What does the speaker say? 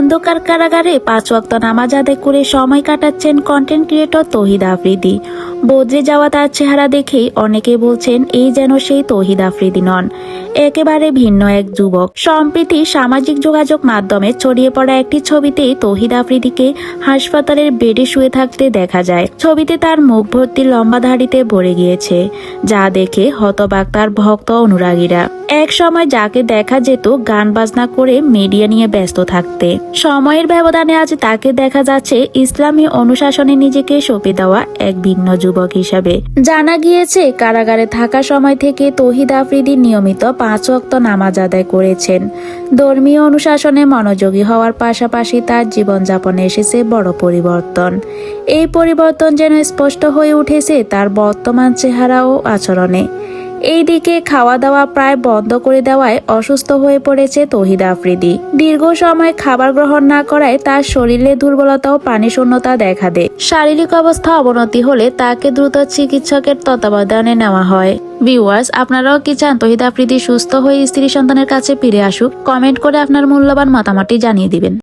অন্ধকার কারাগারে 5 ওয়াক্ত নামাজ আদায় করে সময় কাটাচ্ছেন কন্টেন্ট ক্রিয়েটর তৌহিদ আফ্রিদি। বদলে যাওয়া তার চেহারা দেখেই অনেকে বলছেন এই যেন সেই তৌহিদ আফ্রিদি নন, একেবারে ভিন্ন এক যুবক। সম্প্রতি সামাজিক যোগাযোগ মাধ্যমে ছড়িয়ে পড়া একটি ছবিতেই তৌহিদ আফ্রিদিকে হাসপাতালের বেডে শুয়ে থাকতে দেখা যায়। ছবিতে তার মুখ ভর্তি লম্বা দাড়িতে ভরে গিয়েছে, যা দেখে হতবাক তার ভক্ত অনুরাগীরা। এক সময় যাকে দেখা যেত গান বাজনা করে মিডিয়া নিয়ে ব্যস্ত থাকতে, সময়ের ব্যবধানে আজ তাকে দেখা যাচ্ছে ইসলামী অনুশাসনে নিজেকে সঁপে দেওয়া এক ভিন্ন যুবক হিসাবে। জানা গিয়েছে কারাগারে থাকা সময় থেকে তৌহিদ আফ্রিদি নিয়মিত 5 ওয়াক্ত নামাজ আদায় করেছেন। ধর্মীয় অনুশাসনে মনোযোগী হওয়ার পাশাপাশি তার জীবনযাপনে এসেছে বড় পরিবর্তন। এই পরিবর্তন যেন স্পষ্ট হয়ে উঠেছে তার বর্তমান চেহারা ও আচরণে। এইদিকে খাওয়া দাওয়া প্রায় বন্ধ করে দেওয়ায় অসুস্থ হয়ে পড়েছে তৌহিদ আফ্রিদি। দীর্ঘ সময় খাবার গ্রহণ না করায় তার শরীরে দুর্বলতা ও পানিশূন্যতা দেখা দেয়। শারীরিক অবস্থা অবনতি হলে তাকে দ্রুত চিকিৎসকের তত্ত্বাবধানে নেওয়া হয়। ভিউয়ার্স, আপনারাও কি চান তৌহিদ আফ্রিদি সুস্থ হয়ে স্ত্রী সন্তানের কাছে ফিরে আসুক? কমেন্ট করে আপনার মূল্যবান মতামতটি জানিয়ে দিবেন।